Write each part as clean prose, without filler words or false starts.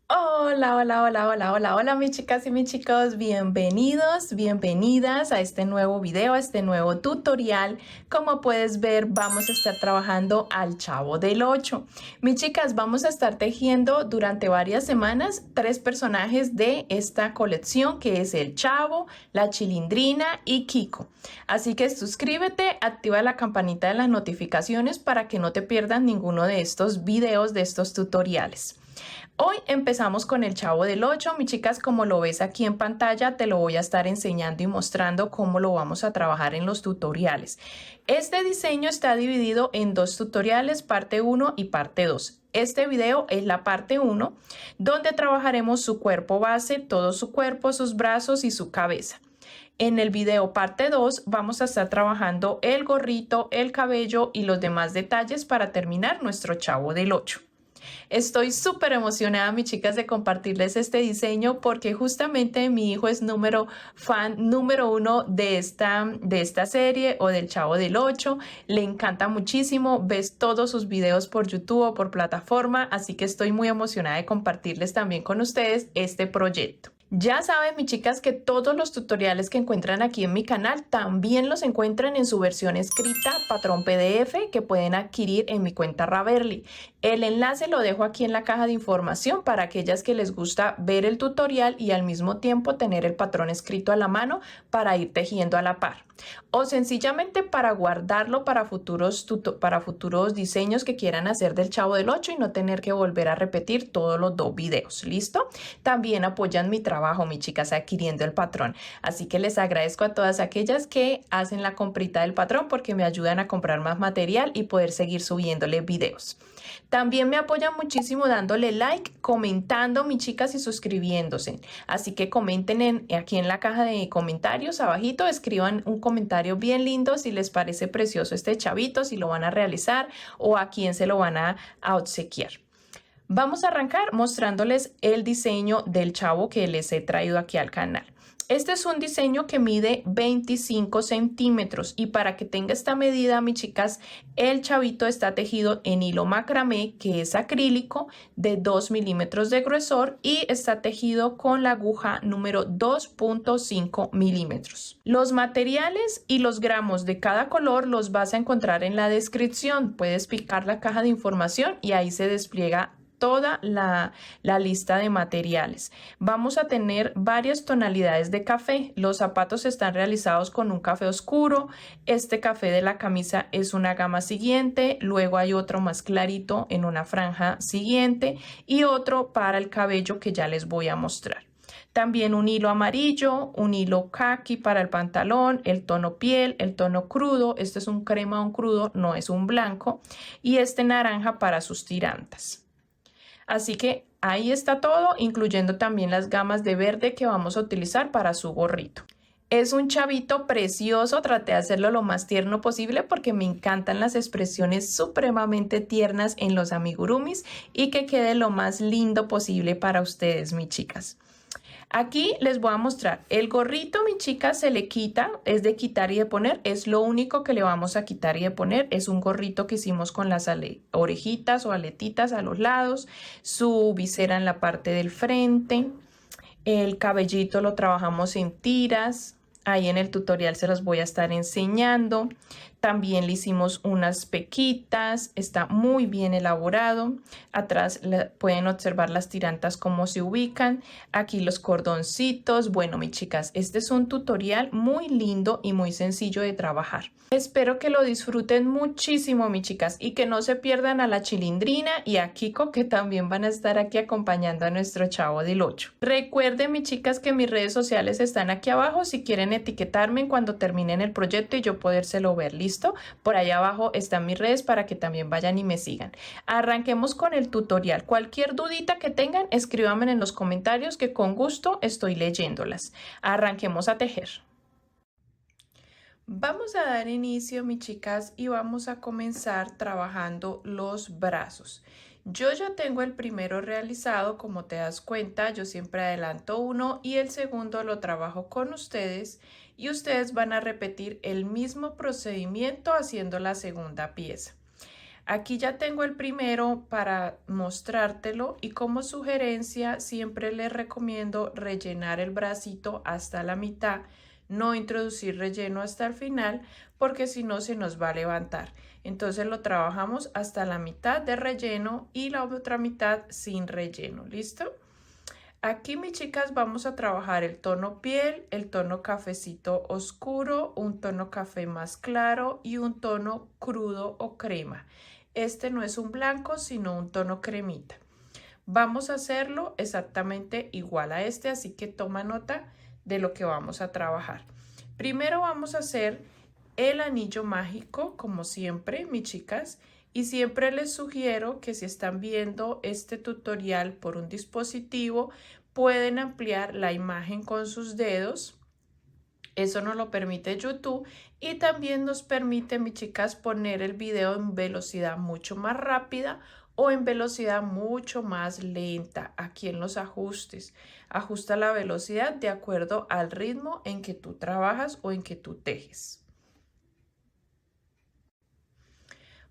Hola, hola, hola, hola, hola, hola, mis chicas y mis chicos, bienvenidos, bienvenidas a este nuevo video, a este nuevo tutorial. Como puedes ver, vamos a estar trabajando al Chavo del 8. Mis chicas, vamos a estar tejiendo durante varias semanas 3 personajes de esta colección, que es el Chavo, la Chilindrina y Kiko. Así que suscríbete, activa la campanita de las notificaciones para que no te pierdas ninguno de estos videos, de estos tutoriales. Hoy empezamos con el Chavo del 8, mis chicas, como lo ves aquí en pantalla, te lo voy a estar enseñando y mostrando cómo lo vamos a trabajar en los tutoriales. Este diseño está dividido en 2 tutoriales, parte 1 y parte 2. Este video es la parte 1, donde trabajaremos su cuerpo base, todo su cuerpo, sus brazos y su cabeza. En el video parte 2 vamos a estar trabajando el gorrito, el cabello y los demás detalles para terminar nuestro Chavo del 8. Estoy súper emocionada, mis chicas, de compartirles este diseño porque justamente mi hijo es fan número 1 de esta serie o del Chavo del 8. Le encanta muchísimo, ves todos sus videos por YouTube o por plataforma, así que estoy muy emocionada de compartirles también con ustedes este proyecto. Ya saben, mis chicas, que todos los tutoriales que encuentran aquí en mi canal también los encuentran en su versión escrita, patrón PDF, que pueden adquirir en mi cuenta Ravelry. El enlace lo dejo aquí en la caja de información para aquellas que les gusta ver el tutorial y al mismo tiempo tener el patrón escrito a la mano para ir tejiendo a la par. O sencillamente para guardarlo para futuros diseños que quieran hacer del Chavo del 8 y no tener que volver a repetir todos los 2 videos. ¿Listo? También apoyan mi trabajo, mis chicas, adquiriendo el patrón. Así que les agradezco a todas aquellas que hacen la comprita del patrón porque me ayudan a comprar más material y poder seguir subiéndole videos. También me apoyan muchísimo dándole like, comentando, mis chicas, y suscribiéndose. Así que comenten aquí en la caja de comentarios abajito, escriban un comentario bien lindo si les parece precioso este chavito, si lo van a realizar o a quién se lo van a obsequiar. Vamos a arrancar mostrándoles el diseño del chavo que les he traído aquí al canal. Este es un diseño que mide 25 centímetros y para que tenga esta medida, mis chicas, el chavito está tejido en hilo macramé, que es acrílico, de 2 milímetros de gruesor, y está tejido con la aguja número 2.5 milímetros. Los materiales y los gramos de cada color los vas a encontrar en la descripción. Puedes picar la caja de información y ahí se despliega toda la lista de materiales. Vamos a tener varias tonalidades de café. Los zapatos están realizados con un café oscuro. Este café de la camisa es una gama siguiente. Luego hay otro más clarito en una franja siguiente y otro para el cabello que ya les voy a mostrar. También un hilo amarillo, un hilo khaki para el pantalón, el tono piel, el tono crudo. Este es un crema, un crudo, no es un blanco. Y este naranja para sus tirantas. Así que ahí está todo, incluyendo también las gamas de verde que vamos a utilizar para su gorrito. Es un chavito precioso, traté de hacerlo lo más tierno posible porque me encantan las expresiones supremamente tiernas en los amigurumis y que quede lo más lindo posible para ustedes, mis chicas. Aquí les voy a mostrar el gorrito, mi chica, se le quita, es de quitar y de poner, es lo único que le vamos a quitar y de poner. Es un gorrito que hicimos con las orejitas o aletitas a los lados, su visera en la parte del frente, el cabellito lo trabajamos en tiras. Ahí en el tutorial se los voy a estar enseñando. También le hicimos unas pequitas, está muy bien elaborado. Atrás pueden observar las tirantas cómo se ubican. Aquí los cordoncitos. Bueno, mis chicas, este es un tutorial muy lindo y muy sencillo de trabajar. Espero que lo disfruten muchísimo, mis chicas, y que no se pierdan a la Chilindrina y a Kiko, que también van a estar aquí acompañando a nuestro Chavo del 8. Recuerden, mis chicas, que mis redes sociales están aquí abajo si quieren etiquetarme cuando terminen el proyecto y yo podérselo ver. ¿Listo? Por allá abajo están mis redes para que también vayan y me sigan. Arranquemos con el tutorial. Cualquier dudita que tengan, escríbanme en los comentarios que con gusto estoy leyéndolas. Arranquemos a tejer. Vamos a dar inicio, mis chicas, y vamos a comenzar trabajando los brazos. Yo ya tengo el primero realizado, como te das cuenta, yo siempre adelanto uno y el segundo lo trabajo con ustedes y ustedes van a repetir el mismo procedimiento haciendo la segunda pieza. Aquí ya tengo el primero para mostrártelo y como sugerencia siempre les recomiendo rellenar el bracito hasta la mitad, no introducir relleno hasta el final porque si no se nos va a levantar. Entonces lo trabajamos hasta la mitad de relleno y la otra mitad sin relleno. ¿Listo? Aquí, mis chicas, vamos a trabajar el tono piel, el tono cafecito oscuro, un tono café más claro y un tono crudo o crema. Este no es un blanco, sino un tono cremita. Vamos a hacerlo exactamente igual a este, así que toma nota de lo que vamos a trabajar. Primero vamos a hacer el anillo mágico, como siempre, mis chicas. Y siempre les sugiero que si están viendo este tutorial por un dispositivo, pueden ampliar la imagen con sus dedos. Eso nos lo permite YouTube y también nos permite, mis chicas, poner el video en velocidad mucho más rápida o en velocidad mucho más lenta. Aquí en los ajustes, ajusta la velocidad de acuerdo al ritmo en que tú trabajas o en que tú tejes.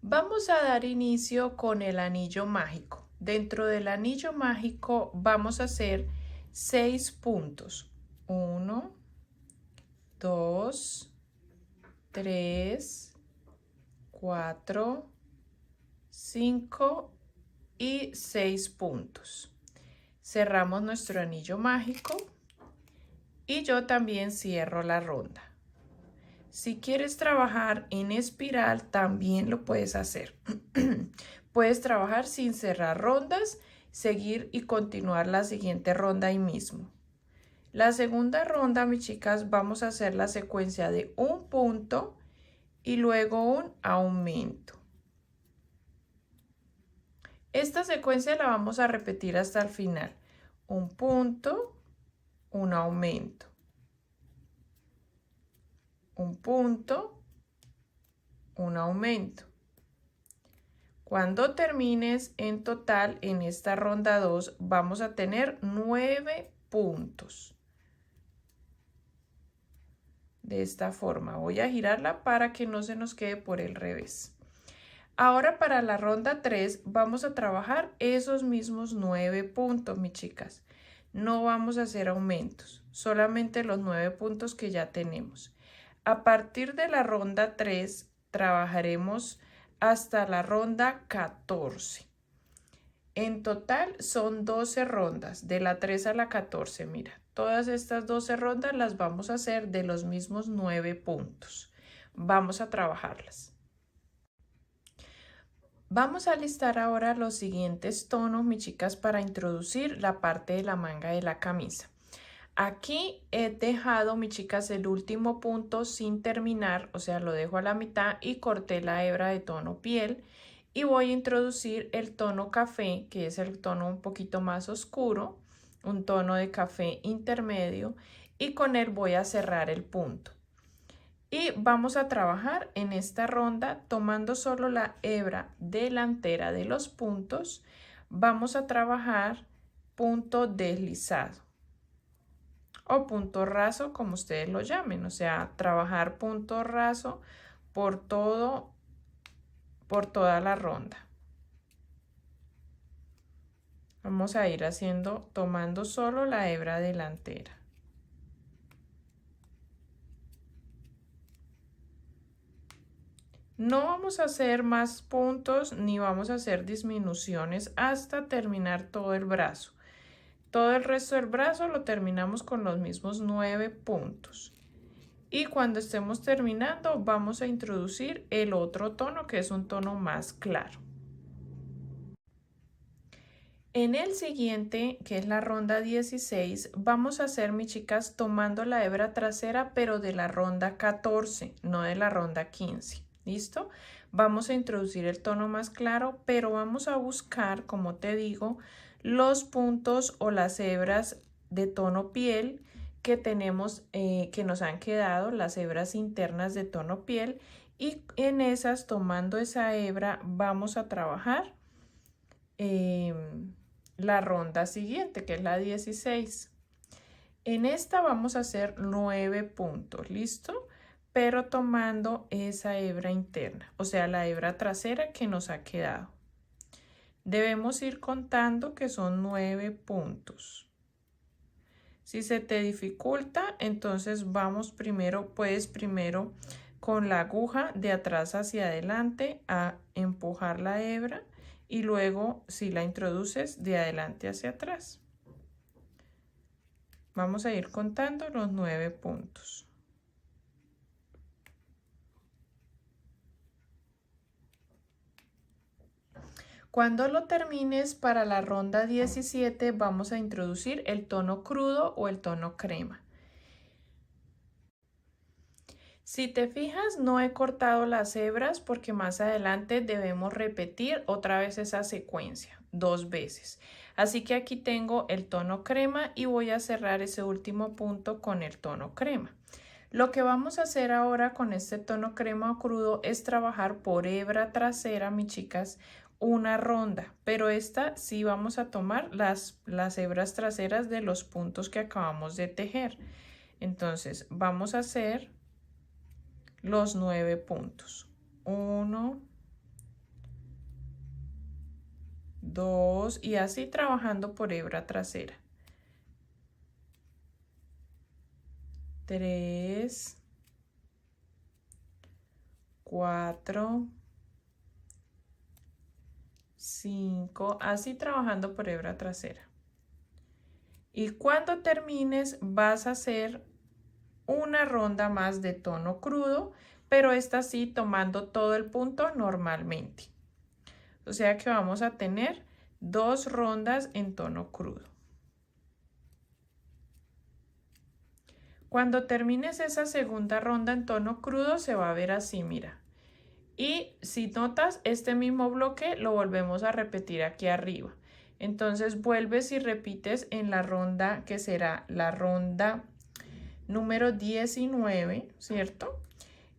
Vamos a dar inicio con el anillo mágico. Dentro del anillo mágico vamos a hacer 6 puntos. 1, 2, 3, 4, 5 y 6 puntos. Cerramos nuestro anillo mágico y yo también cierro la ronda. Si quieres trabajar en espiral, también lo puedes hacer. Puedes trabajar sin cerrar rondas, seguir y continuar la siguiente ronda ahí mismo. La segunda ronda, mis chicas, vamos a hacer la secuencia de un punto y luego un aumento. Esta secuencia la vamos a repetir hasta el final. Un punto, un aumento. Un punto, un aumento. Cuando termines en total en esta ronda 2 vamos a tener 9 puntos. De esta forma voy a girarla para que no se nos quede por el revés. Ahora para la ronda 3 vamos a trabajar esos mismos 9 puntos, mis chicas. No vamos a hacer aumentos, solamente los 9 puntos que ya tenemos. A partir de la ronda 3 trabajaremos hasta la ronda 14. En total son 12 rondas, de la 3 a la 14. Mira, todas estas 12 rondas las vamos a hacer de los mismos 9 puntos. Vamos a trabajarlas. Vamos a listar ahora los siguientes tonos, mis chicas, para introducir la parte de la manga de la camisa. Aquí he dejado, mis chicas, el último punto sin terminar, o sea, lo dejo a la mitad y corté la hebra de tono piel y voy a introducir el tono café, que es el tono un poquito más oscuro, un tono de café intermedio y con él voy a cerrar el punto. Y vamos a trabajar en esta ronda tomando solo la hebra delantera de los puntos, vamos a trabajar punto deslizado o punto raso, como ustedes lo llamen, o sea, trabajar punto raso por toda la ronda. Vamos a ir haciendo, tomando solo la hebra delantera. No vamos a hacer más puntos ni vamos a hacer disminuciones hasta terminar todo el brazo. Todo el resto del brazo lo terminamos con los mismos 9 puntos. Y cuando estemos terminando vamos a introducir el otro tono que es un tono más claro. En el siguiente, que es la ronda 16, vamos a hacer, mis chicas, tomando la hebra trasera, pero de la ronda 14, no de la ronda 15. ¿Listo? Vamos a introducir el tono más claro, pero vamos a buscar, como te digo, los puntos o las hebras de tono piel que tenemos, que nos han quedado, las hebras internas de tono piel, y en esas, tomando esa hebra, vamos a trabajar la ronda siguiente, que es la 16. En esta vamos a hacer 9 puntos, ¿listo? pero tomando esa hebra interna, o sea, la hebra trasera que nos ha quedado. Debemos ir contando que son 9 puntos. Si se te dificulta, entonces puedes primero con la aguja de atrás hacia adelante a empujar la hebra y luego si la introduces de adelante hacia atrás. Vamos a ir contando los 9 puntos. Cuando lo termines para la ronda 17 vamos a introducir el tono crudo o el tono crema. Si te fijas, no he cortado las hebras porque más adelante debemos repetir otra vez esa secuencia 2 veces. Así que aquí tengo el tono crema y voy a cerrar ese último punto con el tono crema. Lo que vamos a hacer ahora con este tono crema o crudo es trabajar por hebra trasera, mis chicas, una ronda, pero esta sí vamos a tomar las hebras traseras de los puntos que acabamos de tejer. Entonces vamos a hacer los 9 puntos. 1, 2 y así trabajando por hebra trasera. 3, 4, 5, así trabajando por hebra trasera. Y cuando termines vas a hacer una ronda más de tono crudo, pero esta sí tomando todo el punto normalmente. O sea que vamos a tener 2 rondas en tono crudo. Cuando termines esa segunda ronda en tono crudo se va a ver así, mira. Y si notas, este mismo bloque lo volvemos a repetir aquí arriba. Entonces vuelves y repites en la ronda que será la ronda número 19, ¿cierto?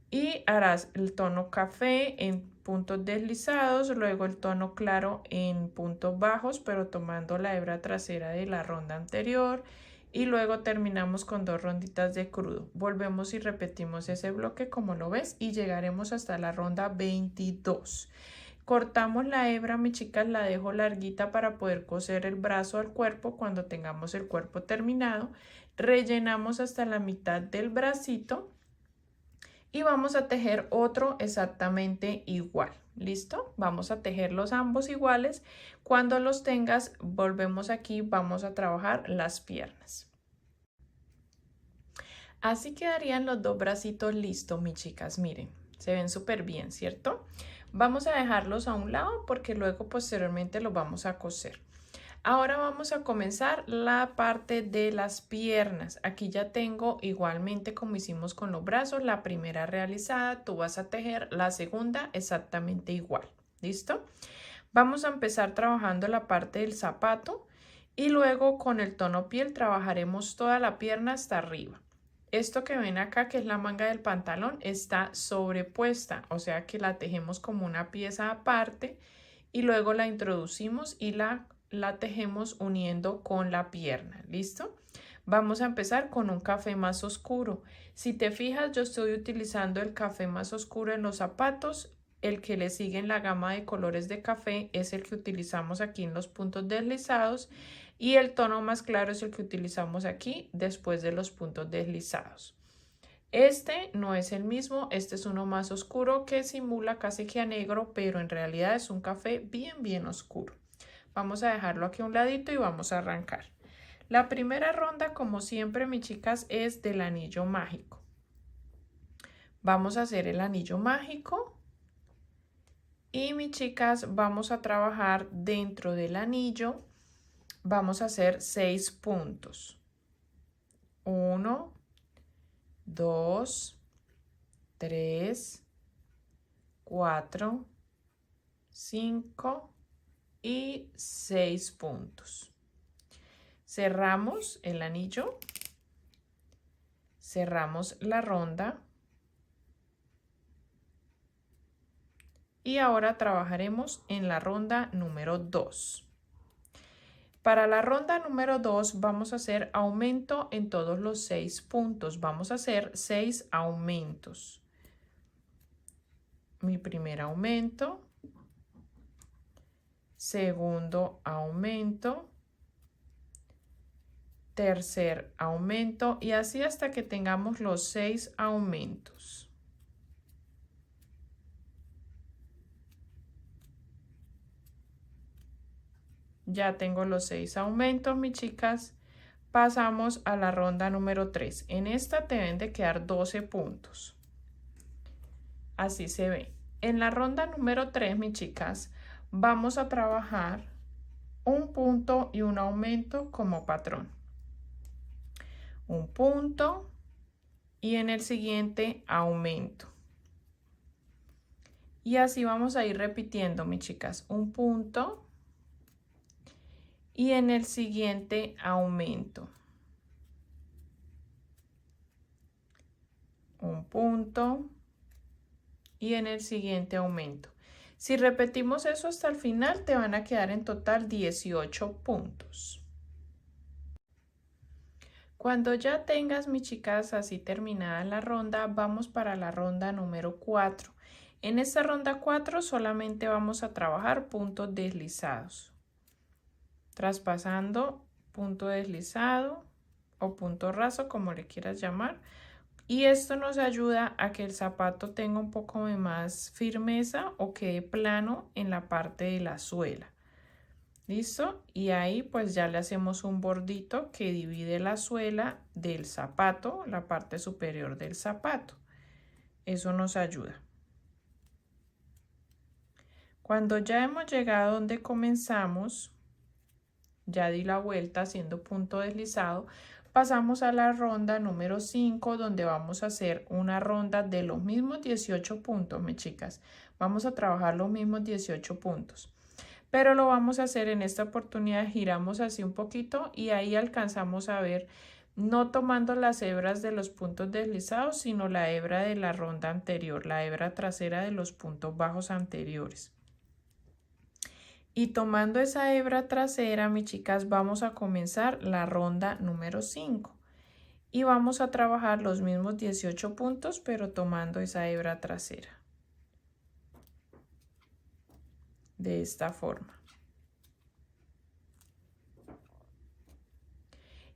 Y harás el tono café en puntos deslizados, luego el tono claro en puntos bajos, pero tomando la hebra trasera de la ronda anterior. Y luego terminamos con 2 ronditas de crudo. Volvemos y repetimos ese bloque como lo ves y llegaremos hasta la ronda 22. Cortamos la hebra, mis chicas, la dejo larguita para poder coser el brazo al cuerpo cuando tengamos el cuerpo terminado. Rellenamos hasta la mitad del bracito y vamos a tejer otro exactamente igual. ¿Listo? Vamos a tejerlos ambos iguales. Cuando los tengas, volvemos aquí, vamos a trabajar las piernas. Así quedarían los 2 bracitos listos, mis chicas. Miren, se ven súper bien, ¿cierto? Vamos a dejarlos a un lado porque luego posteriormente los vamos a coser. Ahora vamos a comenzar la parte de las piernas. Aquí ya tengo igualmente como hicimos con los brazos, la primera realizada, tú vas a tejer la segunda exactamente igual. ¿Listo? Vamos a empezar trabajando la parte del zapato y luego con el tono piel trabajaremos toda la pierna hasta arriba. Esto que ven acá, que es la manga del pantalón, está sobrepuesta, o sea que la tejemos como una pieza aparte y luego la introducimos y la tejemos uniendo con la pierna. ¿Listo? Vamos a empezar con un café más oscuro. Si te fijas, yo estoy utilizando el café más oscuro en los zapatos. El que le sigue en la gama de colores de café es el que utilizamos aquí en los puntos deslizados y el tono más claro es el que utilizamos aquí después de los puntos deslizados. Este no es el mismo, este es uno más oscuro que simula casi que a negro, pero en realidad es un café bien oscuro. Vamos a dejarlo aquí a un ladito y vamos a arrancar. La primera ronda, como siempre, mis chicas, es del anillo mágico. Vamos a hacer el anillo mágico y, mis chicas, vamos a trabajar dentro del anillo. Vamos a hacer 6 puntos. 1, 2, 3, 4, 5 y 6 puntos. Cerramos el anillo, cerramos la ronda y ahora trabajaremos en la ronda número 2. Para la ronda número 2 vamos a hacer aumento en todos los 6 puntos. Vamos a hacer 6 aumentos. Mi primer aumento, segundo aumento, tercer aumento y así hasta que tengamos los 6 aumentos. Ya tengo los 6 aumentos, mis chicas. Pasamos a la ronda número 3. En esta te deben de quedar 12 puntos. Así se ve. En la ronda número 3, mis chicas, vamos a trabajar un punto y un aumento como patrón. Un punto y en el siguiente aumento. Y así vamos a ir repitiendo, mis chicas. Un punto y en el siguiente aumento. Un punto y en el siguiente aumento. Si repetimos eso hasta el final, te van a quedar en total 18 puntos. Cuando ya tengas, mis chicas, así terminada la ronda, vamos para la ronda número 4. En esta ronda 4 solamente vamos a trabajar puntos deslizados. Traspasando punto deslizado o punto raso, como le quieras llamar. Y esto nos ayuda a que el zapato tenga un poco de más firmeza o quede plano en la parte de la suela. ¿Listo? Y ahí pues ya le hacemos un bordito que divide la suela del zapato, la parte superior del zapato. Eso nos ayuda. Cuando ya hemos llegado donde comenzamos, ya di la vuelta haciendo punto deslizado, pasamos a la ronda número 5, donde vamos a hacer una ronda de los mismos 18 puntos, mis chicas. Vamos a trabajar los mismos 18 puntos. Pero lo vamos a hacer en esta oportunidad, giramos así un poquito y ahí alcanzamos a ver, no tomando las hebras de los puntos deslizados, sino la hebra de la ronda anterior, la hebra trasera de los puntos bajos anteriores. Y tomando esa hebra trasera, mis chicas, vamos a comenzar la ronda número 5. Y vamos a trabajar los mismos 18 puntos, pero tomando esa hebra trasera. De esta forma.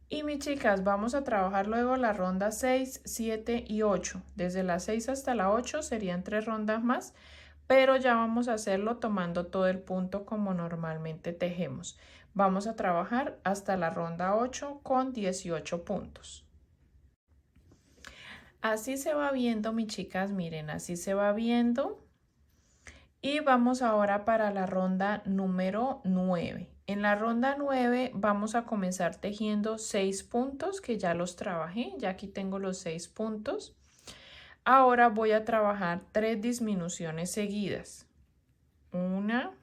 Y mis chicas, vamos a trabajar luego la ronda 6, 7 y 8. Desde la 6 hasta la 8 serían 3 rondas más, pero ya vamos a hacerlo tomando todo el punto como normalmente tejemos. Vamos a trabajar hasta la ronda 8 con 18 puntos. Así se va viendo, mis chicas, miren, así se va viendo. Y vamos ahora para la ronda número 9. En la ronda 9 vamos a comenzar tejiendo 6 puntos que ya los trabajé. Ya aquí tengo los 6 puntos. Ahora voy a trabajar 3 disminuciones seguidas. Una,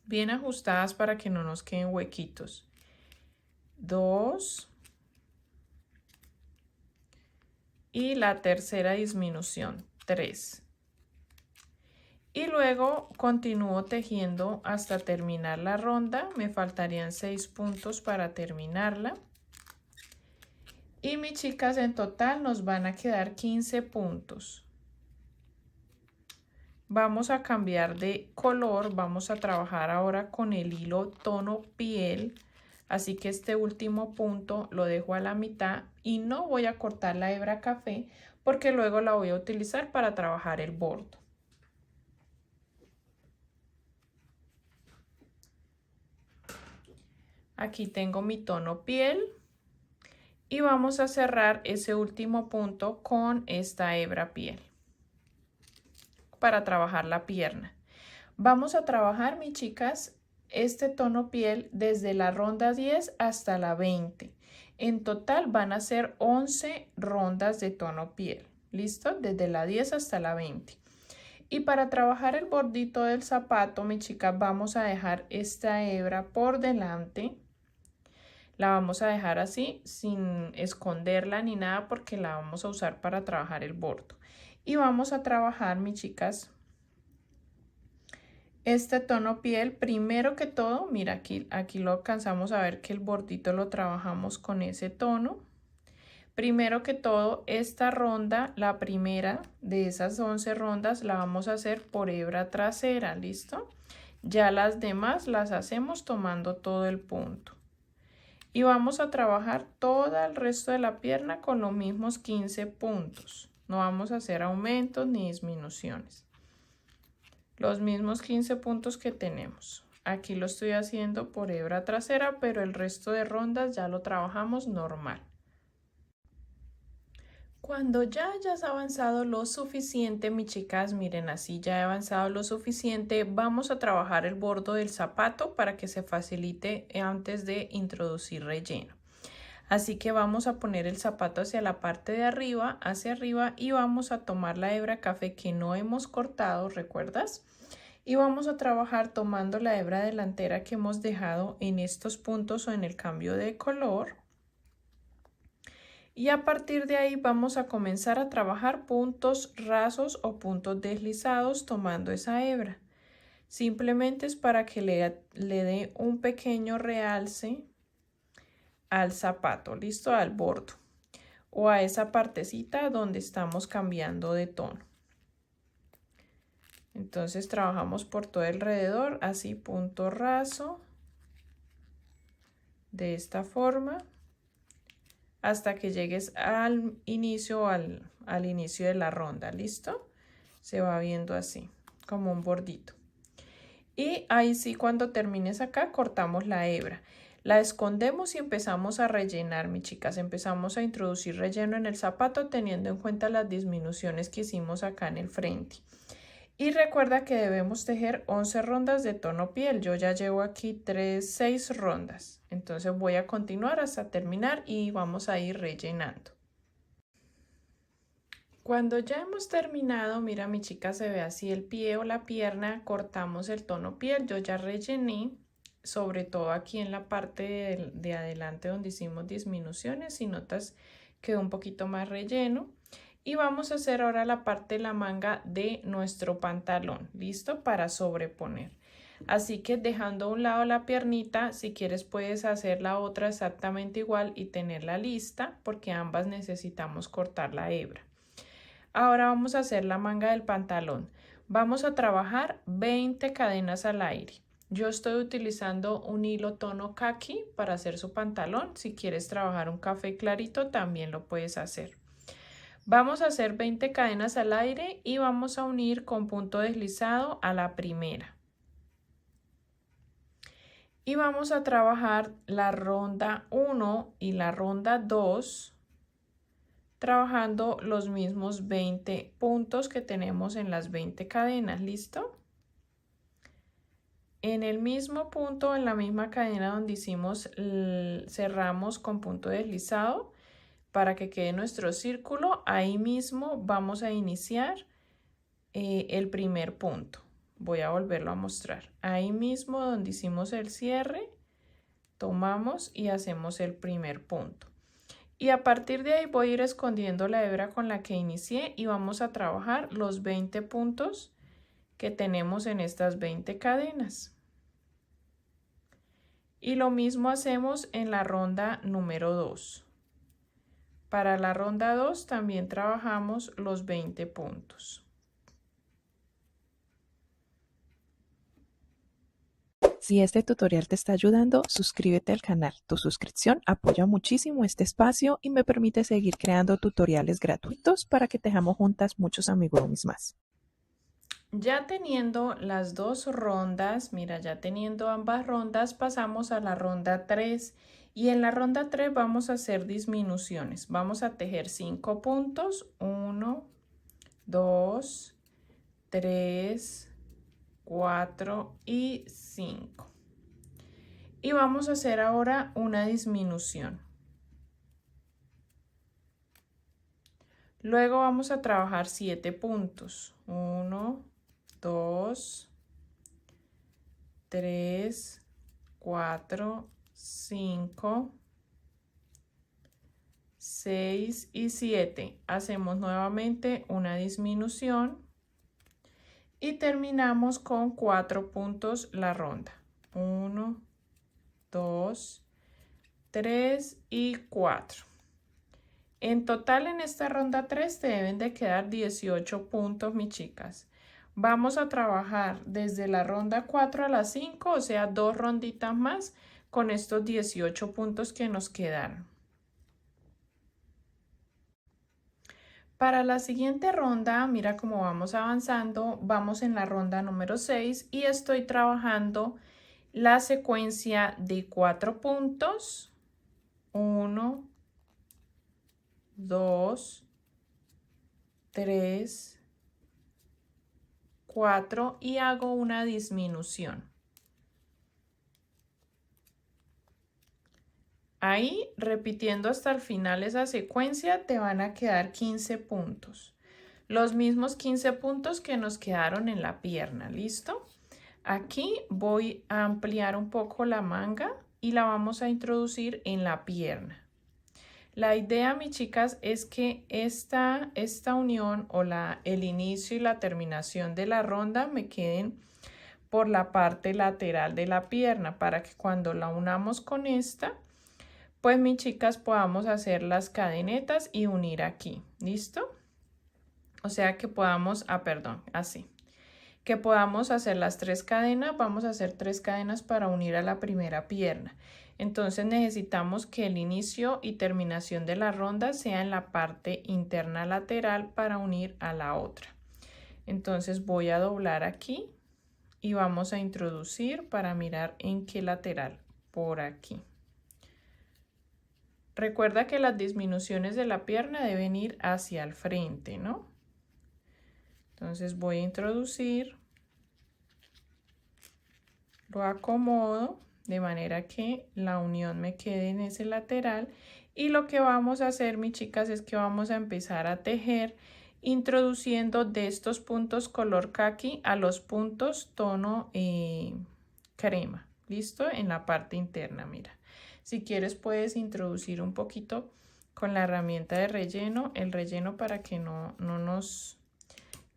bien ajustadas para que no nos queden huequitos. 2. Y la tercera disminución, 3. Y luego continúo tejiendo hasta terminar la ronda. Me faltarían 6 puntos para terminarla. Y mis chicas, en total nos van a quedar 15 puntos. Vamos a cambiar de color. Vamos a trabajar ahora con el hilo tono piel. Así que este último punto lo dejo a la mitad y no voy a cortar la hebra café porque luego la voy a utilizar para trabajar el bordo. Aquí tengo mi tono piel y vamos a cerrar ese último punto con esta hebra piel para trabajar la pierna. Vamos a trabajar, mis chicas, este tono piel desde la ronda 10 hasta la 20. En total van a ser 11 rondas de tono piel. ¿Listo? Desde la 10 hasta la 20. Y para trabajar el bordito del zapato, mis chicas, vamos a dejar esta hebra por delante. La vamos a dejar así, sin esconderla ni nada, porque la vamos a usar para trabajar el bordo. Y vamos a trabajar, mis chicas, Este tono piel, primero que todo, mira aquí lo alcanzamos a ver que el bordito lo trabajamos con ese tono. Primero que todo, esta ronda, la primera de esas 11 rondas, la vamos a hacer por hebra trasera, ¿listo? Ya las demás las hacemos tomando todo el punto. Y vamos a trabajar todo el resto de la pierna con los mismos 15 puntos. No vamos a hacer aumentos ni disminuciones. Los mismos 15 puntos que tenemos. Aquí lo estoy haciendo por hebra trasera, pero el resto de rondas ya lo trabajamos normal. Cuando ya hayas avanzado lo suficiente, mis chicas, miren, así ya he avanzado lo suficiente, vamos a trabajar el borde del zapato para que se facilite antes de introducir relleno. Así que vamos a poner el zapato hacia la parte de arriba, hacia arriba, y vamos a tomar la hebra café que no hemos cortado, ¿recuerdas? Y vamos a trabajar tomando la hebra delantera que hemos dejado en estos puntos o en el cambio de color. Y a partir de ahí vamos a comenzar a trabajar puntos rasos o puntos deslizados tomando esa hebra. Simplemente es para que le dé un pequeño realce al zapato, listo, al borde o a esa partecita donde estamos cambiando de tono. Entonces trabajamos por todo alrededor, así punto raso, de esta forma, hasta que llegues al inicio, al inicio de la ronda, ¿listo? Se va viendo así, como un bordito. Y ahí sí, cuando termines acá, cortamos la hebra. La escondemos y empezamos a rellenar, mis chicas. Empezamos a introducir relleno en el zapato teniendo en cuenta las disminuciones que hicimos acá en el frente. Y recuerda que debemos tejer 11 rondas de tono piel. Yo ya llevo aquí 6 rondas. Entonces voy a continuar hasta terminar y vamos a ir rellenando. Cuando ya hemos terminado, mira mi chica, se ve así el pie o la pierna, cortamos el tono piel. Yo ya rellené, sobre todo aquí en la parte de adelante donde hicimos disminuciones. Si notas, quedó un poquito más relleno. Y vamos a hacer ahora la parte de la manga de nuestro pantalón, ¿listo? Para sobreponer. Así que dejando a un lado la piernita, si quieres puedes hacer la otra exactamente igual y tenerla lista porque ambas necesitamos cortar la hebra. Ahora vamos a hacer la manga del pantalón. Vamos a trabajar 20 cadenas al aire. Yo estoy utilizando un hilo tono caqui para hacer su pantalón. Si quieres trabajar un café clarito, también lo puedes hacer. Vamos a hacer 20 cadenas al aire y vamos a unir con punto deslizado a la primera. Y vamos a trabajar la ronda 1 y la ronda 2 trabajando los mismos 20 puntos que tenemos en las 20 cadenas, ¿listo? En el mismo punto, en la misma cadena donde hicimos, cerramos con punto deslizado para que quede nuestro círculo, ahí mismo vamos a iniciar el primer punto. Voy a volverlo a mostrar. Ahí mismo donde hicimos el cierre, tomamos y hacemos el primer punto. Y a partir de ahí voy a ir escondiendo la hebra con la que inicié y vamos a trabajar los 20 puntos que tenemos en estas 20 cadenas. Y lo mismo hacemos en la ronda número 2. Para la ronda 2 también trabajamos los 20 puntos. Si este tutorial te está ayudando, suscríbete al canal. Tu suscripción apoya muchísimo este espacio y me permite seguir creando tutoriales gratuitos para que tejamos juntas muchos amigurumis más. Ya teniendo las dos rondas, mira, ya teniendo ambas rondas, pasamos a la ronda 3 y en la ronda 3 vamos a hacer disminuciones. Vamos a tejer 5 puntos, 1, 2, 3, 4 y 5. Y vamos a hacer ahora una disminución. Luego vamos a trabajar 7 puntos. 1, 2, 3, 4, 5, 6 y 7. Hacemos nuevamente una disminución. y terminamos con 4 puntos la ronda. 1, 2, 3 y 4. En total en esta ronda 3 te deben de quedar 18 puntos, mis chicas. Vamos a trabajar desde la ronda 4 a la 5, o sea, 2 ronditas más con estos 18 puntos que nos quedaron. Para la siguiente ronda, mira cómo vamos avanzando, vamos en la ronda número 6 y estoy trabajando la secuencia de 4 puntos. 1, 2, 3, 4 y hago una disminución. Ahí, repitiendo hasta el final esa secuencia, te van a quedar 15 puntos. Los mismos 15 puntos que nos quedaron en la pierna, ¿listo? Aquí voy a ampliar un poco la manga y la vamos a introducir en la pierna. La idea, mis chicas, es que esta unión o el inicio y la terminación de la ronda me queden por la parte lateral de la pierna para que cuando la unamos con esta, pues mis chicas podamos hacer las cadenetas y unir aquí, ¿listo? O sea que podamos, así. Que podamos hacer las 3 cadenas, vamos a hacer 3 cadenas para unir a la primera pierna. Entonces necesitamos que el inicio y terminación de la ronda sea en la parte interna lateral para unir a la otra. Entonces voy a doblar aquí y vamos a introducir para mirar en qué lateral, por aquí. Recuerda que las disminuciones de la pierna deben ir hacia el frente, ¿no? Entonces voy a introducir, lo acomodo de manera que la unión me quede en ese lateral y lo que vamos a hacer, mis chicas, es que vamos a empezar a tejer introduciendo de estos puntos color caqui a los puntos tono crema, ¿listo? En la parte interna, mira. Si quieres puedes introducir un poquito con la herramienta de relleno, el relleno para que no nos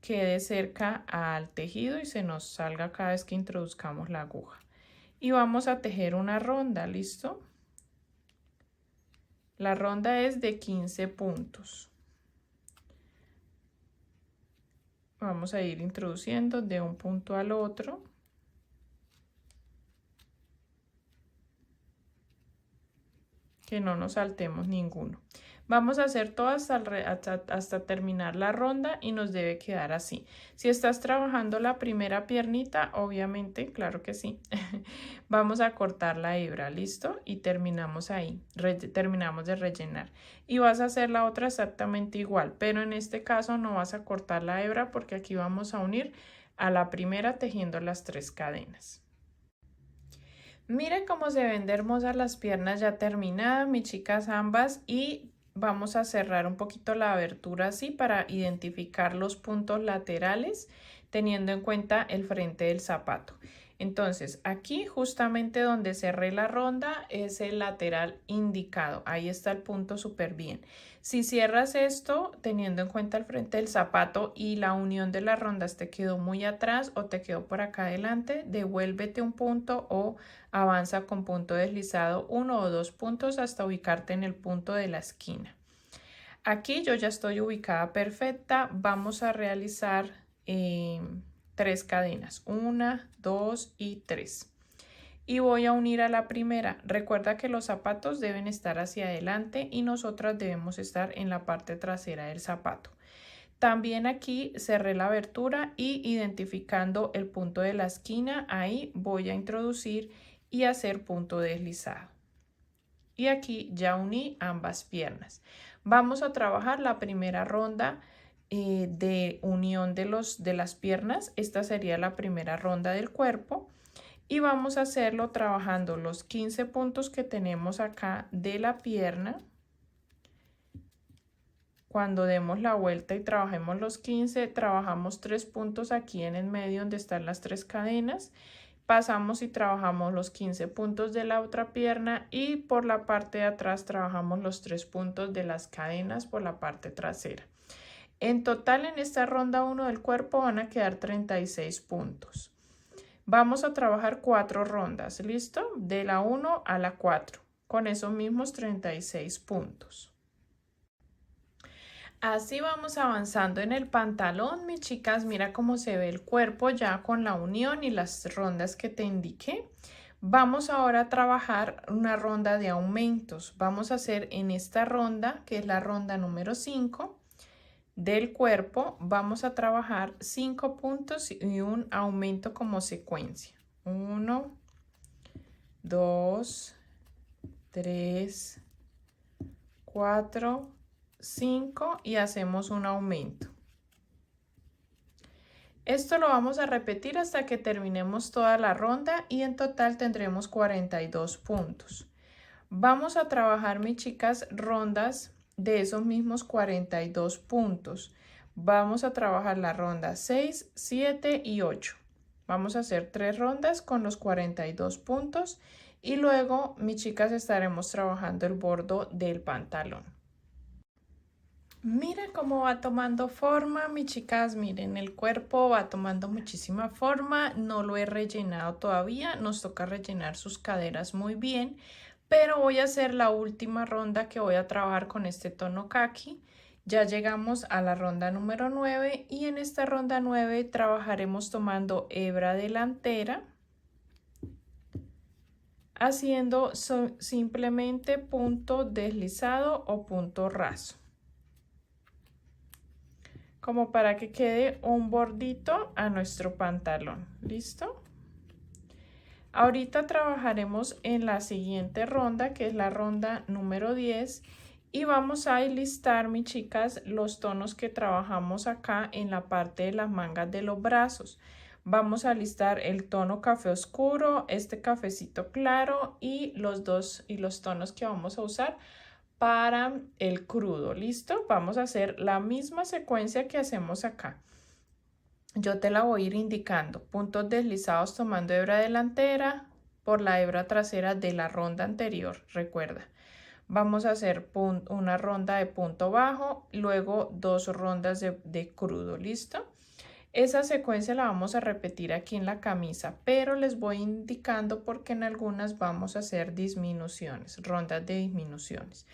quede cerca al tejido y se nos salga cada vez que introduzcamos la aguja. Y vamos a tejer una ronda, ¿listo? La ronda es de 15 puntos. Vamos a ir introduciendo de un punto al otro. Que no nos saltemos ninguno. Vamos a hacer todo hasta terminar la ronda y nos debe quedar así. Si estás trabajando la primera piernita, obviamente, claro que sí, vamos a cortar la hebra, ¿listo? Y terminamos ahí, terminamos de rellenar. Y vas a hacer la otra exactamente igual, pero en este caso no vas a cortar la hebra porque aquí vamos a unir a la primera tejiendo las 3 cadenas. Miren cómo se ven de hermosas las piernas ya terminadas, mis chicas ambas, y vamos a cerrar un poquito la abertura así para identificar los puntos laterales teniendo en cuenta el frente del zapato. Entonces aquí justamente donde cerré la ronda es el lateral indicado, ahí está el punto súper bien. Si cierras esto teniendo en cuenta el frente del zapato y la unión de las rondas te quedó muy atrás o te quedó por acá adelante, devuélvete un punto o avanza con punto deslizado 1 o 2 puntos hasta ubicarte en el punto de la esquina. Aquí yo ya estoy ubicada perfecta, vamos a realizar 3 cadenas, 1, 2 y 3. Y voy a unir a la primera. Recuerda que los zapatos deben estar hacia adelante y nosotras debemos estar en la parte trasera del zapato. También aquí cerré la abertura y identificando el punto de la esquina, ahí voy a introducir y hacer punto deslizado. Y aquí ya uní ambas piernas. Vamos a trabajar la primera ronda de unión de las piernas. Esta sería la primera ronda del cuerpo. Y vamos a hacerlo trabajando los 15 puntos que tenemos acá de la pierna. Cuando demos la vuelta y trabajemos los 15, trabajamos 3 puntos aquí en el medio donde están las 3 cadenas. Pasamos y trabajamos los 15 puntos de la otra pierna y por la parte de atrás trabajamos los 3 puntos de las cadenas por la parte trasera. En total en esta ronda 1 del cuerpo van a quedar 36 puntos. Vamos a trabajar 4 rondas, ¿listo? De la 1 a la 4, con esos mismos 36 puntos. Así vamos avanzando en el pantalón, mis chicas. Mira cómo se ve el cuerpo ya con la unión y las rondas que te indiqué. Vamos ahora a trabajar una ronda de aumentos. Vamos a hacer en esta ronda, que es la ronda número 5 del cuerpo, vamos a trabajar 5 puntos y un aumento como secuencia. 1, 2, 3, 4, 5 y hacemos un aumento. Esto lo vamos a repetir hasta que terminemos toda la ronda y en total tendremos 42 puntos. Vamos a trabajar, mis chicas, rondas de esos mismos 42 puntos. Vamos a trabajar la ronda 6, 7 y 8. Vamos a hacer 3 rondas con los 42 puntos y luego, mis chicas, estaremos trabajando el bordo del pantalón. Miren cómo va tomando forma, mis chicas. Miren, el cuerpo va tomando muchísima forma. No lo he rellenado todavía. Nos toca rellenar sus caderas muy bien. Pero voy a hacer la última ronda que voy a trabajar con este tono caqui. Ya llegamos a la ronda número 9 y en esta ronda 9 trabajaremos tomando hebra delantera, haciendo simplemente punto deslizado o punto raso, como para que quede un bordito a nuestro pantalón. ¿Listo? Ahorita trabajaremos en la siguiente ronda, que es la ronda número 10, y vamos a enlistar, mis chicas, los tonos que trabajamos acá en la parte de las mangas de los brazos. Vamos a listar el tono café oscuro, este cafecito claro y los tonos que vamos a usar para el crudo. ¿Listo? Vamos a hacer la misma secuencia que hacemos acá. Yo te la voy a ir indicando. Puntos deslizados tomando hebra delantera por la hebra trasera de la ronda anterior. Recuerda, vamos a hacer una ronda de punto bajo, luego 2 rondas de crudo. ¿Listo? Esa secuencia la vamos a repetir aquí en la camisa, pero les voy indicando porque en algunas vamos a hacer disminuciones, rondas de disminuciones.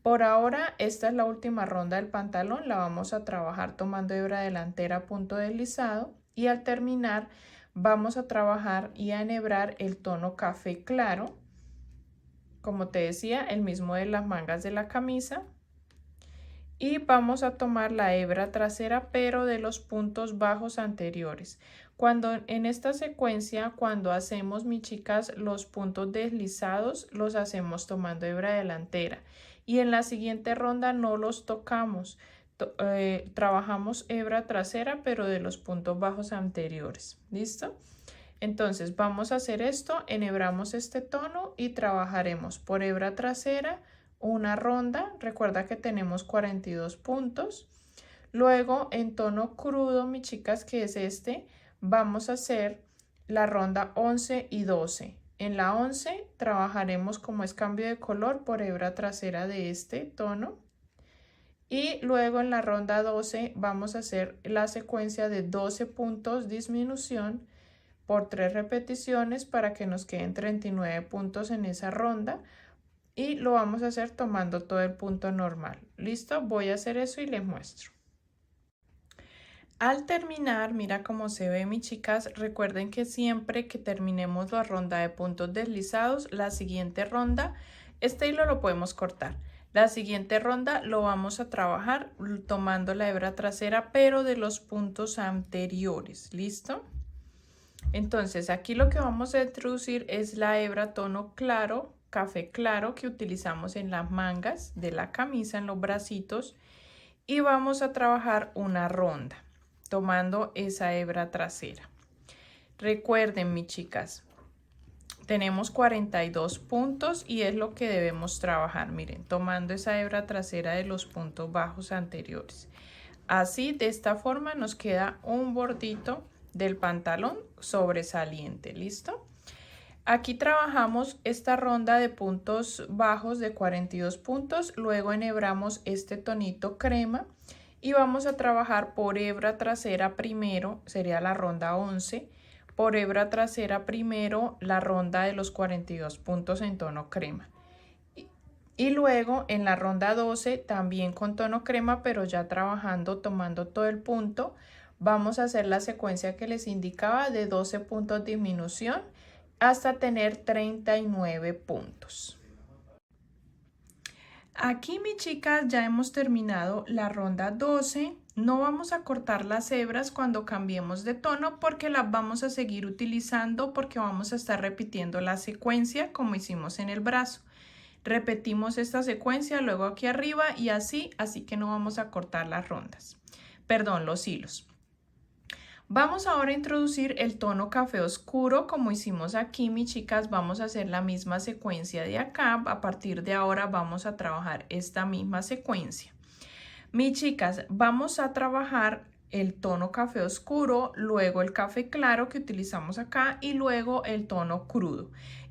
Por ahora, esta es la última ronda del pantalón, la vamos a trabajar tomando hebra delantera punto deslizado y al terminar vamos a trabajar y a enhebrar el tono café claro, como te decía, el mismo de las mangas de la camisa, y vamos a tomar la hebra trasera pero de los puntos bajos anteriores. Cuando en esta secuencia, cuando hacemos, mis chicas, los puntos deslizados los hacemos tomando hebra delantera y en la siguiente ronda no los tocamos, trabajamos hebra trasera pero de los puntos bajos anteriores. ¿Listo? Entonces vamos a hacer esto, enhebramos este tono y trabajaremos por hebra trasera una ronda. Recuerda que tenemos 42 puntos. Luego en tono crudo, mis chicas, que es este, vamos a hacer la ronda 11 y 12. En la 11 trabajaremos, como es cambio de color, por hebra trasera de este tono. Y luego en la ronda 12 vamos a hacer la secuencia de 12 puntos disminución por 3 repeticiones para que nos queden 39 puntos en esa ronda. Y lo vamos a hacer tomando todo el punto normal. ¿Listo? Voy a hacer eso y les muestro. Al terminar, mira cómo se ve, mis chicas. Recuerden que siempre que terminemos la ronda de puntos deslizados, la siguiente ronda, este hilo lo podemos cortar. La siguiente ronda lo vamos a trabajar tomando la hebra trasera, pero de los puntos anteriores. ¿Listo? Entonces, aquí lo que vamos a introducir es la hebra tono claro, café claro, que utilizamos en las mangas de la camisa, en los bracitos, y vamos a trabajar una ronda tomando esa hebra trasera. Recuerden, mis chicas, tenemos 42 puntos y es lo que debemos trabajar. Miren, tomando esa hebra trasera de los puntos bajos anteriores. Así, de esta forma nos queda un bordito del pantalón sobresaliente. ¿Listo? Aquí trabajamos esta ronda de puntos bajos de 42 puntos, luego enhebramos este tonito crema y vamos a trabajar por hebra trasera primero, sería la ronda 11, por hebra trasera primero la ronda de los 42 puntos en tono crema. Y luego en la ronda 12 también con tono crema, pero ya trabajando, tomando todo el punto, vamos a hacer la secuencia que les indicaba de 12 puntos de disminución hasta tener 39 puntos. Aquí, mis chicas, ya hemos terminado la ronda 12. No vamos a cortar las hebras cuando cambiemos de tono porque las vamos a seguir utilizando porque vamos a estar repitiendo la secuencia como hicimos en el brazo. Repetimos esta secuencia luego aquí arriba y así que no vamos a cortar las rondas, perdón, los hilos. Vamos ahora a introducir el tono café oscuro como hicimos aquí, mis chicas. Vamos a hacer la misma secuencia de acá. A partir de ahora vamos a trabajar esta misma secuencia. Mis chicas, vamos a trabajar el tono café oscuro, luego el café claro que utilizamos acá y luego el tono crudo.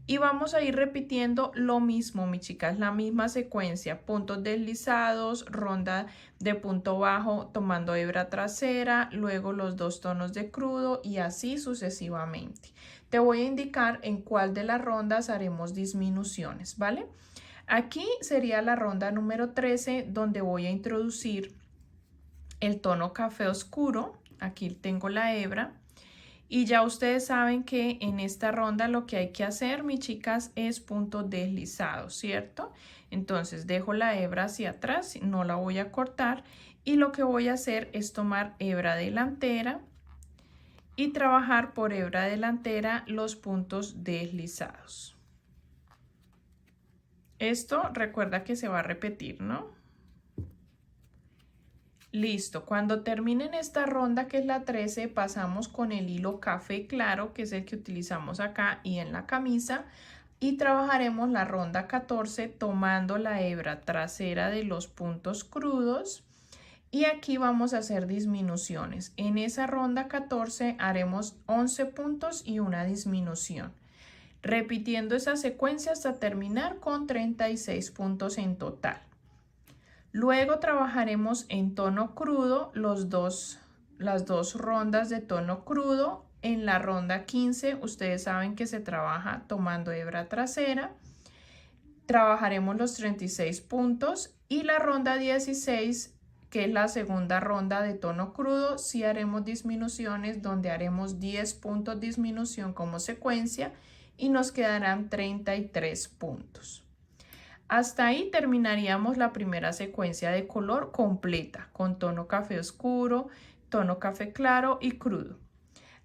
Y vamos a ir repitiendo lo mismo, mis chicas, la misma secuencia, puntos deslizados, ronda de punto bajo tomando hebra trasera, luego los dos tonos de crudo y así sucesivamente. Te voy a indicar en cuál de las rondas haremos disminuciones, ¿vale? Aquí sería la ronda número 13 donde voy a introducir el tono café oscuro. Aquí tengo la hebra. Y ya ustedes saben que en esta ronda lo que hay que hacer, mis chicas, es puntos deslizados, ¿cierto? Entonces dejo la hebra hacia atrás, no la voy a cortar y lo que voy a hacer es tomar hebra delantera y trabajar por hebra delantera los puntos deslizados. Esto recuerda que se va a repetir, ¿no? Listo, cuando terminen esta ronda que es la 13, pasamos con el hilo café claro, que es el que utilizamos acá y en la camisa, y trabajaremos la ronda 14 tomando la hebra trasera de los puntos crudos y aquí vamos a hacer disminuciones. En esa ronda 14 haremos 11 puntos y una disminución, repitiendo esa secuencia hasta terminar con 36 puntos en total. Luego trabajaremos en tono crudo las dos rondas de tono crudo. En la ronda 15 ustedes saben que se trabaja tomando hebra trasera. Trabajaremos los 36 puntos y la ronda 16, que es la segunda ronda de tono crudo, sí haremos disminuciones donde haremos 10 puntos de disminución como secuencia y nos quedarán 33 puntos. Hasta ahí terminaríamos la primera secuencia de color completa con tono café oscuro, tono café claro y crudo.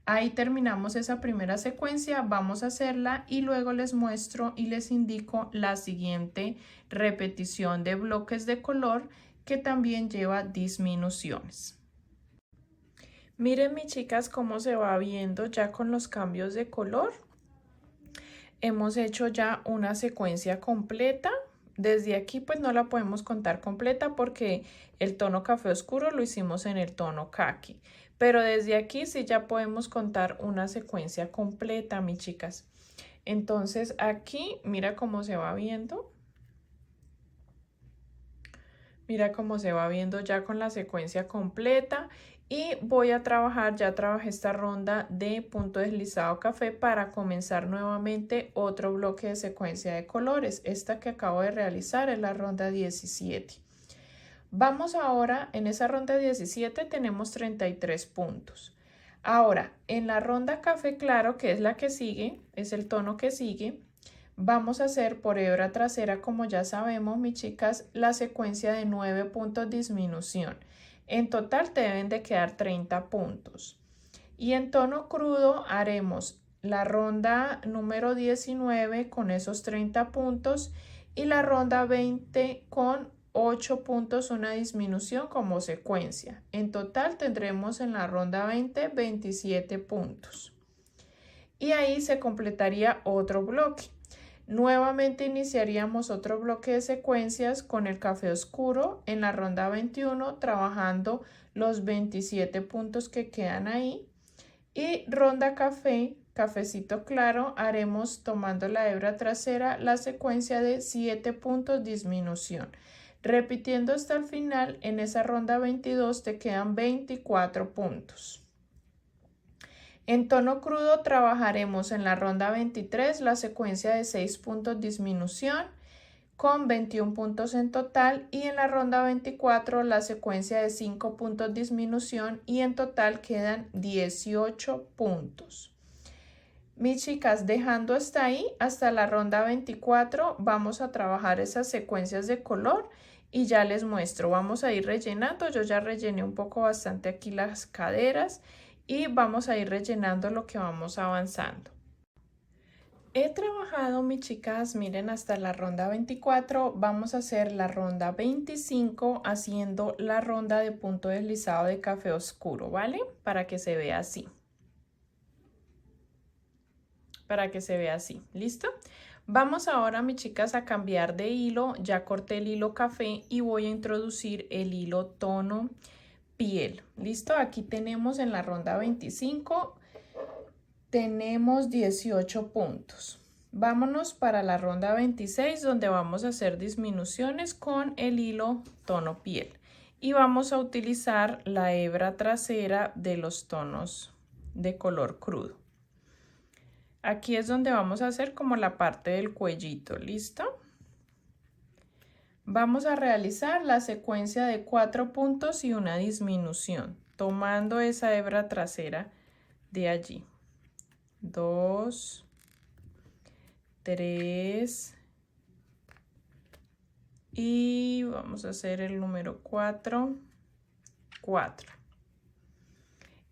Ahí terminamos esa primera secuencia, vamos a hacerla y luego les muestro y les indico la siguiente repetición de bloques de color que también lleva disminuciones. Miren, mis chicas, cómo se va viendo ya con los cambios de color. Hemos hecho ya una secuencia completa. Desde aquí pues no la podemos contar completa porque el tono café oscuro lo hicimos en el tono caqui. Pero desde aquí sí ya podemos contar una secuencia completa, mis chicas. Entonces aquí mira cómo se va viendo. Mira cómo se va viendo ya con la secuencia completa. Y voy a trabajar, ya trabajé esta ronda de punto deslizado café para comenzar nuevamente otro bloque de secuencia de colores. Esta que acabo de realizar es la ronda 17. Vamos ahora, en esa ronda 17 tenemos 33 puntos. Ahora, en la ronda café claro, que es la que sigue, es el tono que sigue, vamos a hacer por hebra trasera, como ya sabemos, mis chicas, la secuencia de 9 puntos de disminución. En total te deben de quedar 30 puntos. Y en tono crudo haremos la ronda número 19 con esos 30 puntos y la ronda 20 con 8 puntos, una disminución como secuencia. En total tendremos en la ronda 20 27 puntos. Y ahí se completaría otro bloque. Nuevamente iniciaríamos otro bloque de secuencias con el café oscuro en la ronda 21, trabajando los 27 puntos que quedan ahí. Y ronda café, cafecito claro, haremos tomando la hebra trasera la secuencia de 7 puntos disminución. Repitiendo hasta el final, en esa ronda 22 te quedan 24 puntos. En tono crudo trabajaremos en la ronda 23 la secuencia de 6 puntos disminución con 21 puntos en total y en la ronda 24 la secuencia de 5 puntos disminución y en total quedan 18 puntos. Mis chicas, dejando hasta ahí, hasta la ronda 24, vamos a trabajar esas secuencias de color y ya les muestro. Vamos a ir rellenando, yo ya rellené un poco bastante aquí las caderas y vamos a ir rellenando lo que vamos avanzando. He trabajado, mis chicas, miren, hasta la ronda 24, vamos a hacer la ronda 25 haciendo la ronda de punto deslizado de café oscuro, ¿vale? Para que se vea así. Para que se vea así, ¿listo? Vamos ahora, mis chicas, a cambiar de hilo. Ya corté el hilo café y voy a introducir el hilo tono piel, ¿listo? Aquí tenemos en la ronda 25, tenemos 18 puntos. Vámonos para la ronda 26 donde vamos a hacer disminuciones con el hilo tono piel y vamos a utilizar la hebra trasera de los tonos de color crudo. Aquí es donde vamos a hacer como la parte del cuellito, ¿listo? Vamos a realizar la secuencia de 4 puntos y una disminución, tomando esa hebra trasera de allí. 2, 3 y vamos a hacer el número 4, 4.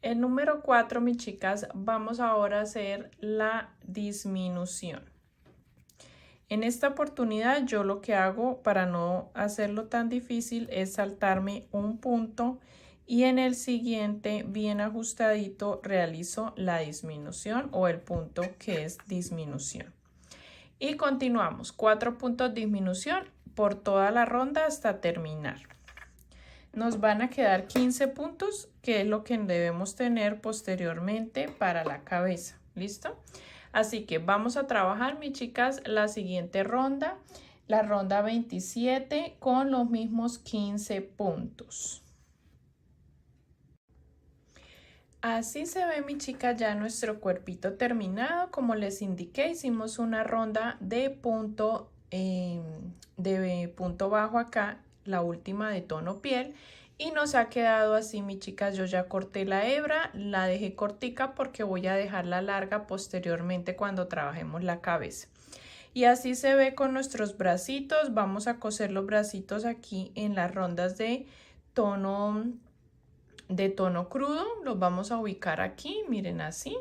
El número 4, mis chicas, vamos ahora a hacer la disminución. En esta oportunidad yo lo que hago para no hacerlo tan difícil es saltarme un punto y en el siguiente bien ajustadito realizo la disminución o el punto que es disminución. Y continuamos, 4 puntos de disminución por toda la ronda hasta terminar. Nos van a quedar 15 puntos, que es lo que debemos tener posteriormente para la cabeza, ¿listo? Así que vamos a trabajar, mis chicas, la siguiente ronda, la ronda 27 con los mismos 15 puntos. Así se ve, mi chica, ya nuestro cuerpito terminado. Como les indiqué, hicimos una ronda de punto bajo acá, la última de tono piel, y nos ha quedado así, mi chicas. Yo ya corté la hebra, la dejé cortica porque voy a dejarla larga posteriormente cuando trabajemos la cabeza. Y así se ve con nuestros bracitos. Vamos a coser los bracitos aquí en las rondas de tono crudo, los vamos a ubicar aquí, miren así.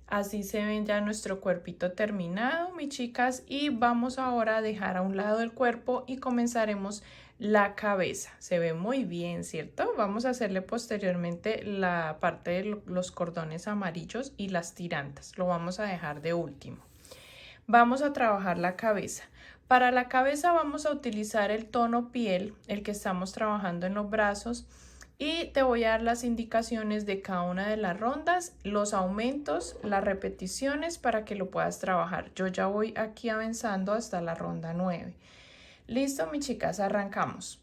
Así se ven ya nuestro cuerpito terminado, mis chicas, y vamos ahora a dejar a un lado el cuerpo y comenzaremos la cabeza. Se ve muy bien, ¿cierto? Vamos a hacerle posteriormente la parte de los cordones amarillos y las tirantas. Lo vamos a dejar de último. Vamos a trabajar la cabeza. Para la cabeza vamos a utilizar el tono piel, el que estamos trabajando en los brazos. Y te voy a dar las indicaciones de cada una de las rondas, los aumentos, las repeticiones para que lo puedas trabajar. Yo ya voy aquí avanzando hasta la ronda 9. Listo, mis chicas, arrancamos.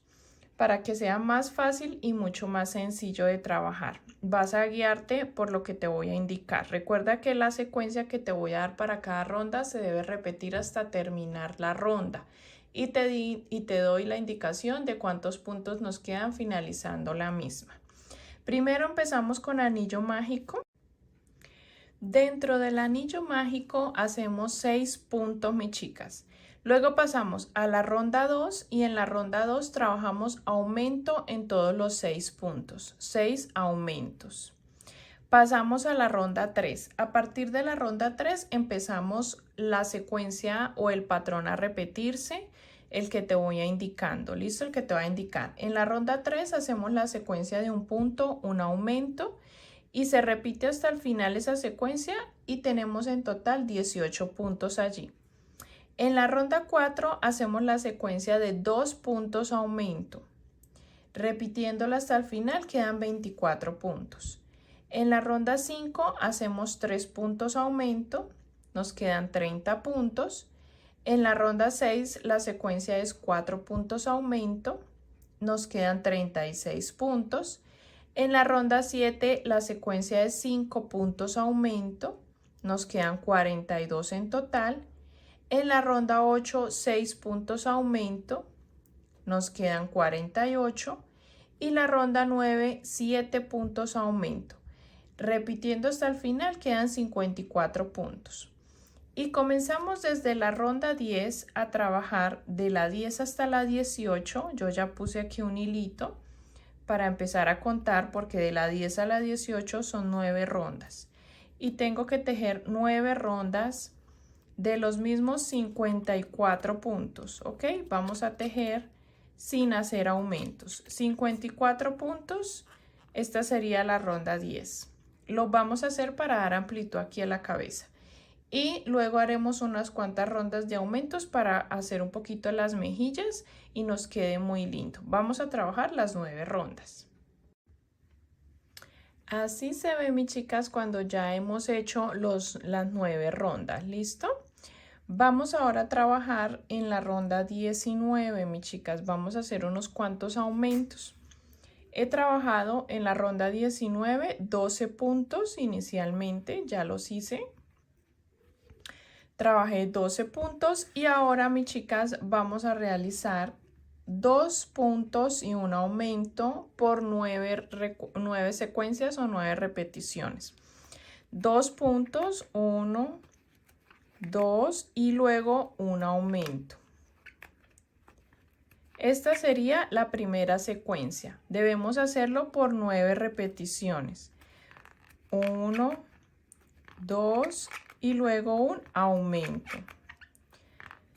Para que sea más fácil y mucho más sencillo de trabajar, vas a guiarte por lo que te voy a indicar. Recuerda que la secuencia que te voy a dar para cada ronda se debe repetir hasta terminar la ronda. Y te doy la indicación de cuántos puntos nos quedan finalizando la misma. Primero empezamos con anillo mágico. Dentro del anillo mágico hacemos 6 puntos, mis chicas. Luego pasamos a la ronda 2 y en la ronda 2 trabajamos aumento en todos los 6 puntos. 6 aumentos. Pasamos a la ronda 3. A partir de la ronda 3 empezamos la secuencia o el patrón a repetirse, el que te voy a indicando. ¿Listo? El que te va a indicar. En la ronda 3 hacemos la secuencia de un punto, un aumento y se repite hasta el final esa secuencia y tenemos en total 18 puntos allí. En la ronda 4 hacemos la secuencia de 2 puntos aumento. Repitiéndola hasta el final quedan 24 puntos. En la ronda 5 hacemos 3 puntos aumento, nos quedan 30 puntos. En la ronda 6 la secuencia es 4 puntos aumento, nos quedan 36 puntos. En la ronda 7 la secuencia es 5 puntos aumento, nos quedan 42 en total. En la ronda 8 6 puntos aumento, nos quedan 48. Y la ronda 9 7 puntos aumento. Repitiendo hasta el final quedan 54 puntos. Y comenzamos desde la ronda 10 a trabajar de la 10 hasta la 18. Yo ya puse aquí un hilito para empezar a contar porque de la 10 a la 18 son 9 rondas. Y tengo que tejer 9 rondas de los mismos 54 puntos. ¿Ok? Vamos a tejer sin hacer aumentos. 54 puntos, esta sería la ronda 10. Lo vamos a hacer para dar amplitud aquí a la cabeza. Y luego haremos unas cuantas rondas de aumentos para hacer un poquito las mejillas y nos quede muy lindo. Vamos a trabajar las 9 rondas. Así se ve, mis chicas, cuando ya hemos hecho las 9 rondas. ¿Listo? Vamos ahora a trabajar en la ronda 19, mis chicas. Vamos a hacer unos cuantos aumentos. He trabajado en la ronda 19 12 puntos inicialmente, ya los hice. Trabajé 12 puntos y ahora, mis chicas, vamos a realizar 2 puntos y un aumento por 9 secuencias o 9 repeticiones. 2 puntos, 1, 2 y luego un aumento. Esta sería la primera secuencia. Debemos hacerlo por 9 repeticiones. 1, 2 y luego un aumento.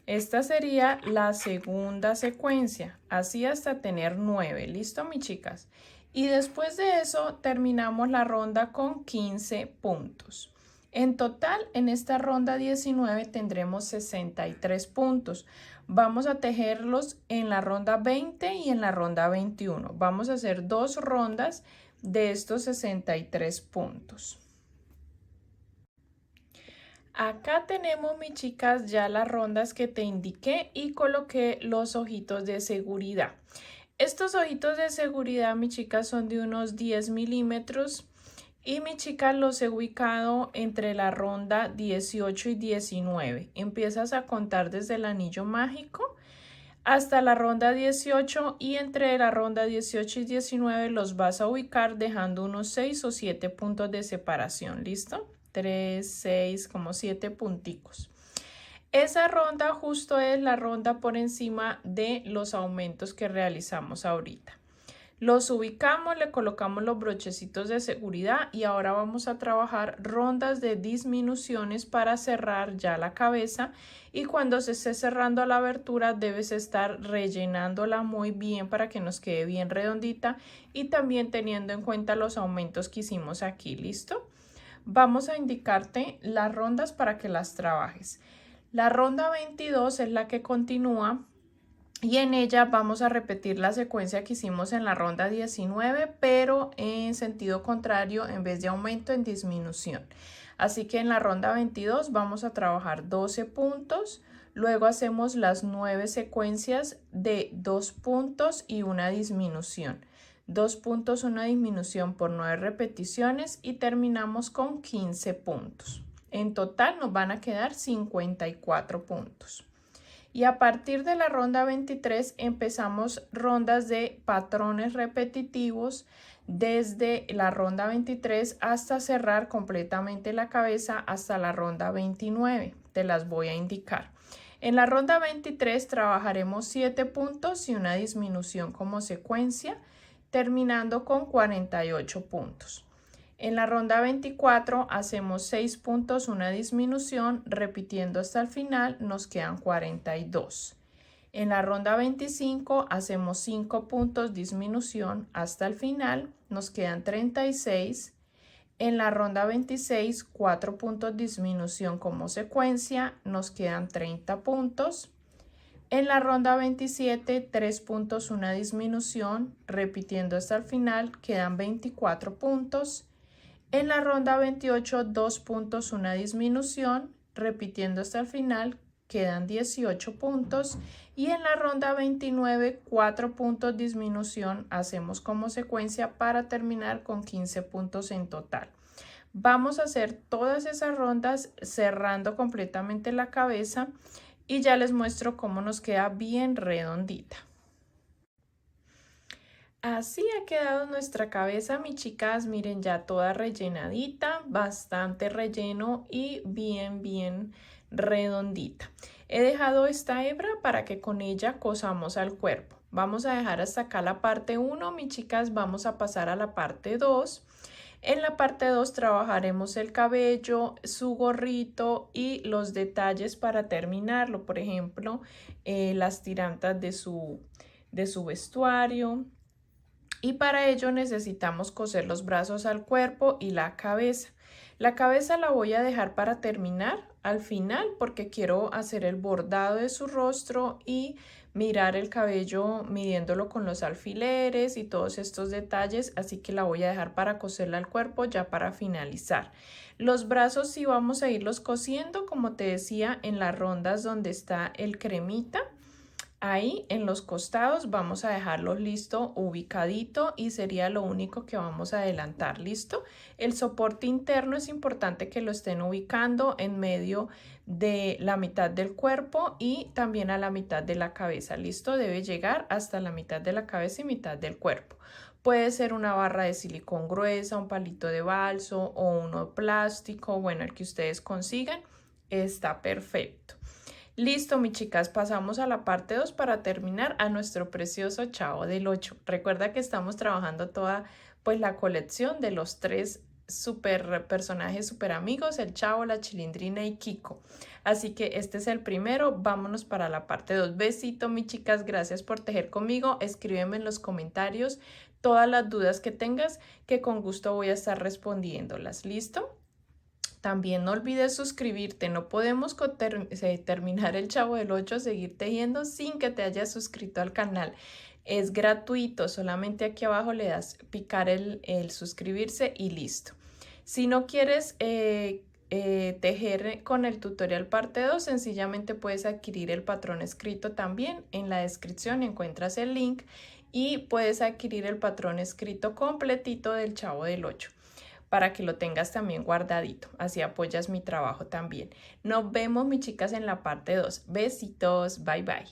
Esta sería la segunda secuencia, así hasta tener 9. ¿Listo, mis chicas? Y después de eso terminamos la ronda con 15 puntos. En total, en esta ronda 19 tendremos 63 puntos. Vamos a tejerlos en la ronda 20 y en la ronda 21. Vamos a hacer 2 rondas de estos 63 puntos. Acá tenemos, mis chicas, ya las rondas que te indiqué y coloqué los ojitos de seguridad. Estos ojitos de seguridad, mis chicas, son de unos 10 milímetros y, mis chicas, los he ubicado entre la ronda 18 y 19. Empiezas a contar desde el anillo mágico hasta la ronda 18 y entre la ronda 18 y 19 los vas a ubicar dejando unos 6 o 7 puntos de separación. ¿Listo? 3, 6, como 7 punticos. Esa ronda justo es la ronda por encima de los aumentos que realizamos ahorita. Los ubicamos, le colocamos los brochecitos de seguridad y ahora vamos a trabajar rondas de disminuciones para cerrar ya la cabeza, y cuando se esté cerrando la abertura debes estar rellenándola muy bien para que nos quede bien redondita y también teniendo en cuenta los aumentos que hicimos aquí. ¿Listo? Vamos a indicarte las rondas para que las trabajes. La ronda 22 es la que continúa y en ella vamos a repetir la secuencia que hicimos en la ronda 19, pero en sentido contrario, en vez de aumento, en disminución. Así que en la ronda 22 vamos a trabajar 12 puntos, luego hacemos las 9 secuencias de 2 puntos y una disminución. 2 puntos, una disminución por 9 repeticiones y terminamos con 15 puntos. En total nos van a quedar 54 puntos. Y a partir de la ronda 23 empezamos rondas de patrones repetitivos desde la ronda 23 hasta cerrar completamente la cabeza hasta la ronda 29. Te las voy a indicar. En la ronda 23 trabajaremos 7 puntos y una disminución como secuencia, terminando con 48 puntos. En la ronda 24 hacemos 6 puntos, una disminución, repitiendo hasta el final, nos quedan 42. En la ronda 25 hacemos 5 puntos, disminución, hasta el final, nos quedan 36. En la ronda 26, 4 puntos, disminución como secuencia, nos quedan 30 puntos. En la ronda 27, 3 puntos, una disminución, repitiendo hasta el final, quedan 24 puntos. En la ronda 28, 2 puntos, una disminución, repitiendo hasta el final, quedan 18 puntos y en la ronda 29 4 puntos disminución hacemos como secuencia para terminar con 15 puntos en total. Vamos a hacer todas esas rondas cerrando completamente la cabeza y ya les muestro cómo nos queda bien redondita. Así ha quedado nuestra cabeza, mis chicas, miren, ya toda rellenadita, bastante relleno y bien redondita. He dejado esta hebra para que con ella cosamos al cuerpo. Vamos a dejar hasta acá la parte 1, mis chicas, vamos a pasar a la parte 2. En la parte 2 trabajaremos el cabello, su gorrito y los detalles para terminarlo, por ejemplo, las tirantas de su vestuario. Y para ello necesitamos coser los brazos al cuerpo y la cabeza. La cabeza la voy a dejar para terminar al final porque quiero hacer el bordado de su rostro y mirar el cabello midiéndolo con los alfileres y todos estos detalles, así que la voy a dejar para coserla al cuerpo ya para finalizar. Los brazos sí vamos a irlos cosiendo, como te decía, en las rondas donde está el cremita. Ahí en los costados vamos a dejarlos listo, ubicadito, y sería lo único que vamos a adelantar, ¿listo? El soporte interno es importante que lo estén ubicando en medio de la mitad del cuerpo y también a la mitad de la cabeza, ¿listo? Debe llegar hasta la mitad de la cabeza y mitad del cuerpo. Puede ser una barra de silicón gruesa, un palito de balso o uno plástico, bueno, el que ustedes consigan, está perfecto. Listo, mis chicas, pasamos a la parte 2 para terminar a nuestro precioso Chavo del 8. Recuerda que estamos trabajando toda pues la colección de los 3 super personajes super amigos, el Chavo, la Chilindrina y Kiko. Así que este es el primero, vámonos para la parte 2. Besito, mis chicas, gracias por tejer conmigo. Escríbeme en los comentarios todas las dudas que tengas, que con gusto voy a estar respondiéndolas. ¿Listo? También no olvides suscribirte, no podemos terminar el Chavo del 8, seguir tejiendo sin que te hayas suscrito al canal. Es gratuito, solamente aquí abajo le das picar el suscribirse y listo. Si no quieres tejer con el tutorial parte 2, sencillamente puedes adquirir el patrón escrito también. En la descripción encuentras el link y puedes adquirir el patrón escrito completito del Chavo del 8. Para que lo tengas también guardadito, así apoyas mi trabajo también. Nos vemos, mis chicas, en la parte 2. Besitos, bye bye.